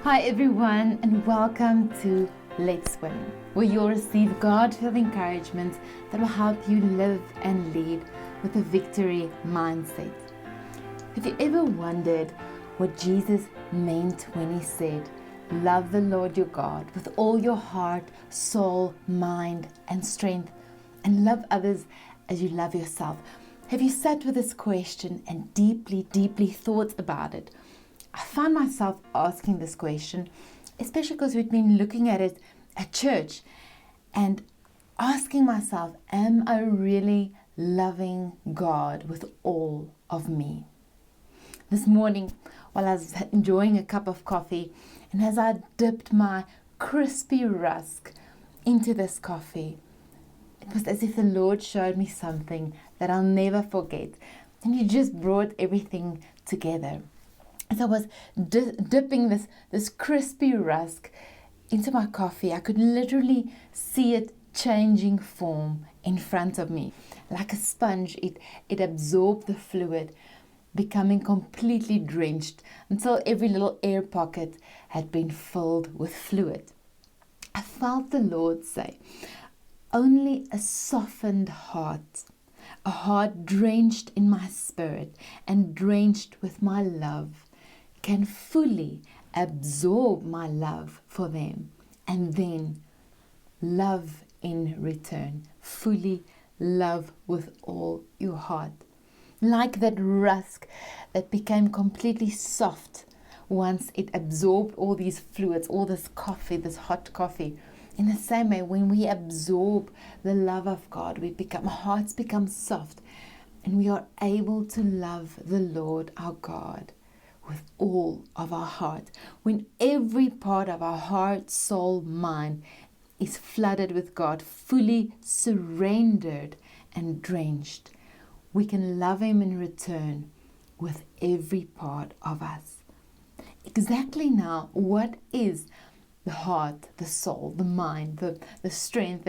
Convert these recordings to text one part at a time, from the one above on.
Hi everyone, and welcome to Let's Win, where you'll receive God-filled encouragement that will help you live and lead with a victory mindset. Have you ever wondered what Jesus meant when he said, love the Lord your God with all your heart, soul, mind, and strength, and love others as you love yourself? Have you sat with this question and deeply thought about it? I found myself asking this question, especially because we've been looking at it at church and asking myself, am I really loving God with all of me? This morning, while I was enjoying a cup of coffee, and as I dipped my crispy rusk into this coffee, it was as if the Lord showed me something that I'll never forget. And He just brought everything together. As I was dipping this crispy rusk into my coffee, I could literally see it changing form in front of me. Like a sponge, it absorbed the fluid, becoming completely drenched until every little air pocket had been filled with fluid. I felt the Lord say, only a softened heart, a heart drenched in my spirit and drenched with my love, can fully absorb my love for them and then love in return. Fully love with all your heart. Like that rusk that became completely soft once it absorbed all these fluids, all this coffee, this hot coffee. In the same way, when we absorb the love of God, our hearts become soft and we are able to love the Lord our God with all of our heart. When every part of our heart, soul, mind is flooded with God, fully surrendered and drenched, we can love Him in return with every part of us. Exactly now, what is the heart, the soul, the mind, the strength?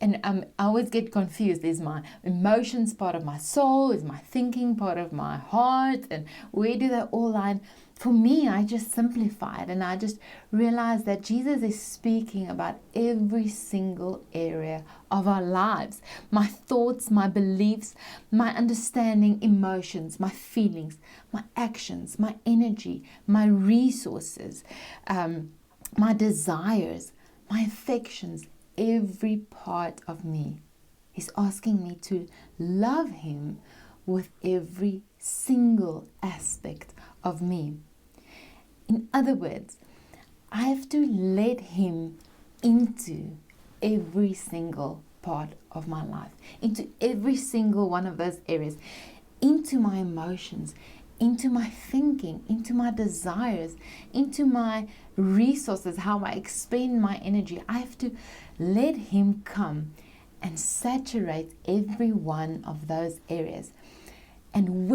And I always get confused. Is my emotions part of my soul? Is my thinking part of my heart? And where do they all line? For me, I just simplify it and I just realize that Jesus is speaking about every single area of our lives. My thoughts, my beliefs, my understanding, emotions, my feelings, my actions, my energy, my resources, my desires, my affections. Every part of me is asking me to love Him with every single aspect of me. In other words, I have to let Him into every single part of my life, into every single one of those areas, into my emotions, into my thinking, into my desires, into my resources, how I expend my energy. I have to let Him come and saturate every one of those areas. And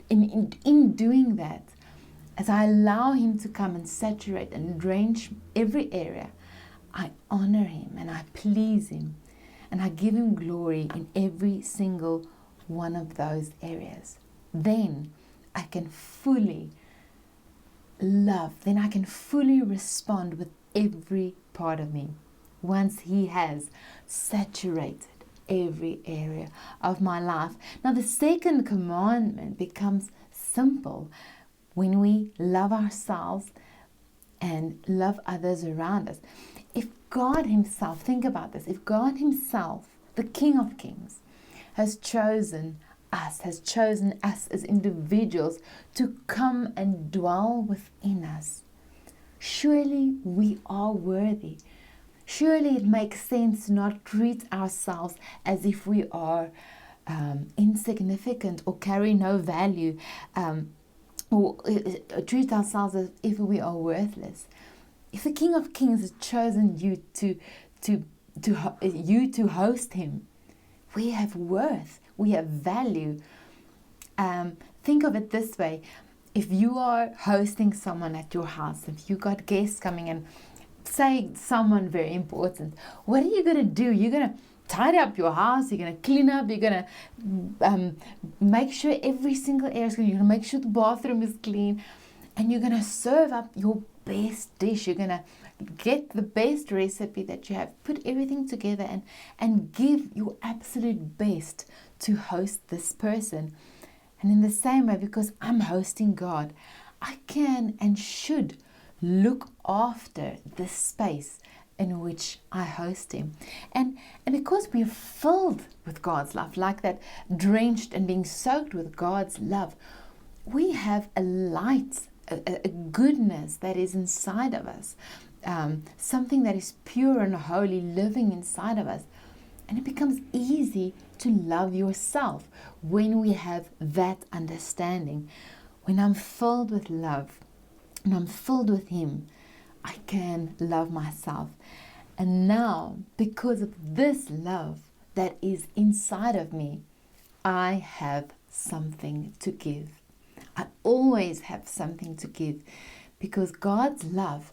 in doing that, as I allow Him to come and saturate and drench every area, I honor Him and I please Him and I give Him glory in every single one of those areas. Then I can fully love, then I can fully respond with every part of me once He has saturated every area of my life. Now the second commandment becomes simple when we love ourselves and love others around us. If God Himself, think about this, if God Himself, the King of Kings, has chosen us as individuals to come and dwell within us, surely we are worthy. Surely it makes sense to not treat ourselves as if we are insignificant or carry no value, or treat ourselves as if we are worthless. If the King of Kings has chosen you to host Him, we have worth, we have value. Think of it this way. If you are hosting someone at your house, if you got guests coming in, say someone very important, what are you going to do? You're going to tidy up your house, you're going to clean up, you're going to make sure every single area is clean, you're going to make sure the bathroom is clean. and you're going to serve up your best dish. You're going to get the best recipe that you have, put everything together and give your absolute best to host this person. And in the same way, because I'm hosting God, I can and should look after this space in which I host Him. And because we're filled with God's love, like that, drenched and being soaked with God's love, we have a light, a goodness that is inside of us, something that is pure and holy living inside of us. And it becomes easy to love yourself when we have that understanding. When I'm filled with love and I'm filled with Him, I can love myself. And now, because of this love that is inside of me, I have something to give. I always have something to give, because God's love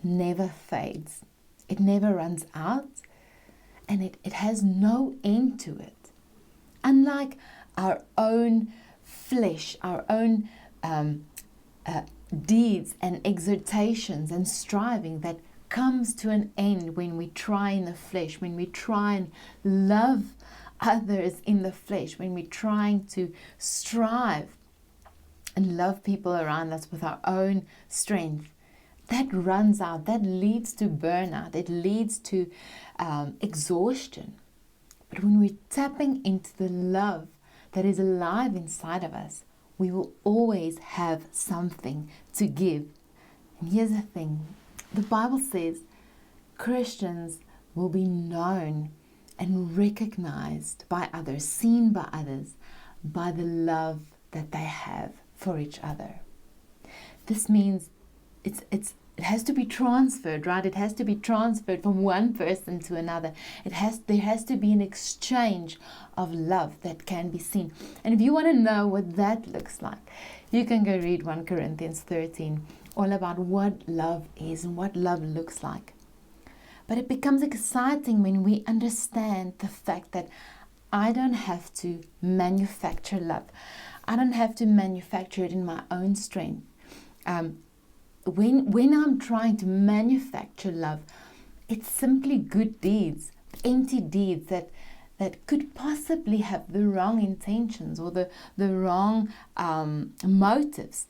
never fades. It never runs out, and it has no end to it. Unlike our own flesh, our own deeds and exhortations and striving that comes to an end when we try in the flesh, when we try and love others in the flesh, when we're trying to strive and love people around us with our own strength. That runs out, that leads to burnout, it leads to exhaustion. But when we're tapping into the love that is alive inside of us, we will always have something to give. And here's the thing, the Bible says Christians will be known and recognized by others, seen by others, by the love that they have for each other. This means it has to be transferred, right? It has to be transferred from one person to another. There has to be an exchange of love that can be seen. And if you want to know what that looks like, you can go read 1 Corinthians 13, all about what love is and what love looks like. But it becomes exciting when we understand the fact that I don't have to manufacture love. I don't have to manufacture it in my own strength. When I'm trying to manufacture love, it's simply good deeds, empty deeds that could possibly have the wrong intentions or the wrong motives.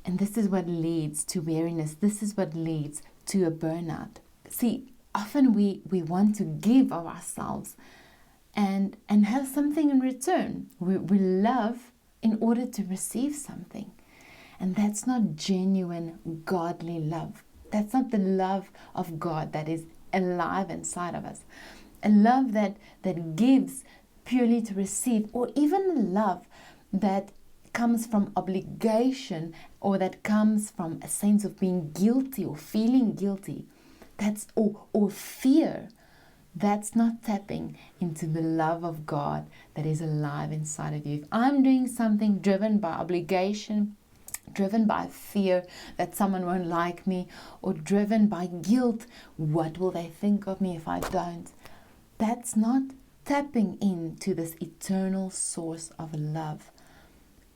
And this is what leads to weariness. This is what leads to a burnout. See, often we want to give of ourselves and have something in return. We love in order to receive something. And that's not genuine godly love. That's not the love of God that is alive inside of us. A love that gives purely to receive, or even a love that comes from obligation, or that comes from a sense of being guilty or feeling guilty. That's or fear. That's not tapping into the love of God that is alive inside of you. If I'm doing something driven by obligation, driven by fear that someone won't like me, or driven by guilt, what will they think of me if I don't? That's not tapping into this eternal source of love,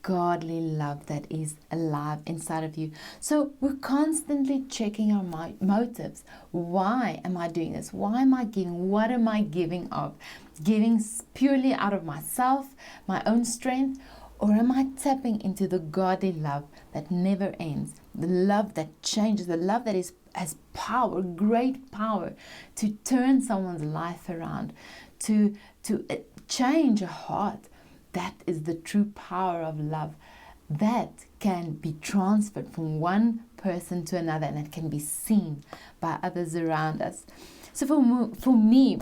godly love that is alive inside of you. So we're constantly checking our motives. Why am I doing this? Why am I giving? What am I giving of? Giving purely out of myself, my own strength, or am I tapping into the godly love that never ends? The love that changes, the love that has power, great power to turn someone's life around, to change a heart. That is the true power of love that can be transferred from one person to another, and it can be seen by others around us. So for me,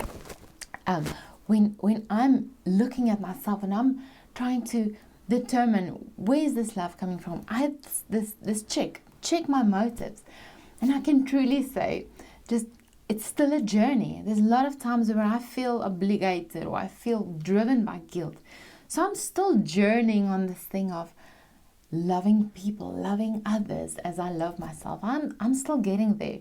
when I'm looking at myself and I'm trying to determine where is this love coming from, I have this check my motives, and I can truly say, it's still a journey. There's a lot of times where I feel obligated or I feel driven by guilt. So I'm still journeying on this thing of loving people, loving others as I love myself. I'm still getting there.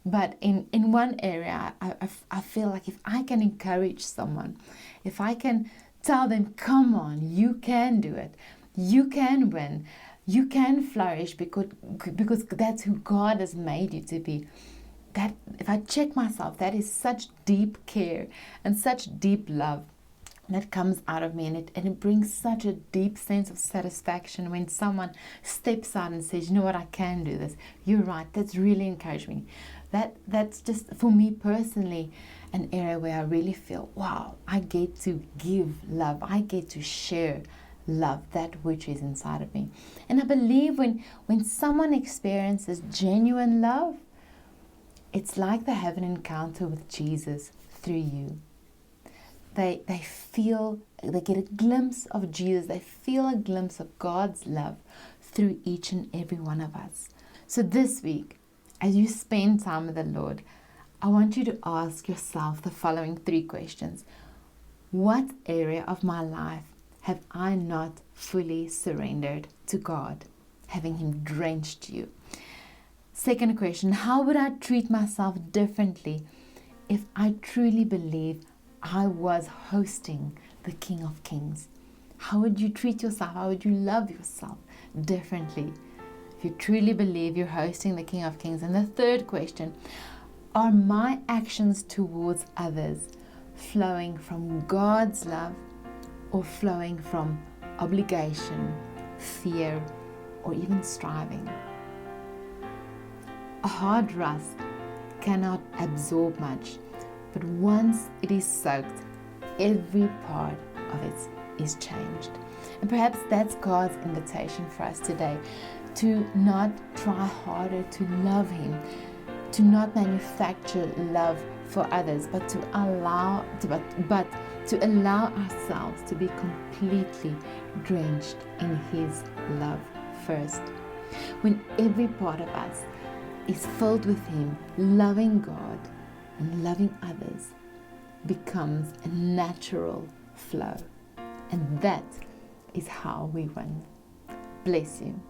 But in one area, I feel like if I can encourage someone, if I can tell them, come on, you can do it, you can win, You can flourish because that's who God has made you to be. That, if I check myself, that is such deep care and such deep love that comes out of me, and it brings such a deep sense of satisfaction when someone steps out and says, you know what, I can do this. You're right. That's really encouraged me. That's just, for me personally, an area where I really feel, wow, I get to give love. I get to share love, that which is inside of me. And I believe when someone experiences genuine love, it's like they have an encounter with Jesus through you. They feel, they get a glimpse of Jesus. They feel a glimpse of God's love through each and every one of us. So this week, as you spend time with the Lord, I want you to ask yourself the following 3 questions. What area of my life have I not fully surrendered to God, having Him drenched you? Second question, how would I treat myself differently if I truly believe I was hosting the King of Kings? How would you treat yourself? How would you love yourself differently if you truly believe you're hosting the King of Kings? And the third question, are my actions towards others flowing from God's love or flowing from obligation, fear, or even striving? A hard rusk cannot absorb much, but once it is soaked, every part of it is changed. And perhaps that's God's invitation for us today, to not try harder to love Him, to not manufacture love for others, but to allow ourselves to be completely drenched in His love first. When every part of us is filled with Him, loving God and loving others becomes a natural flow. And that is how we win. Bless you.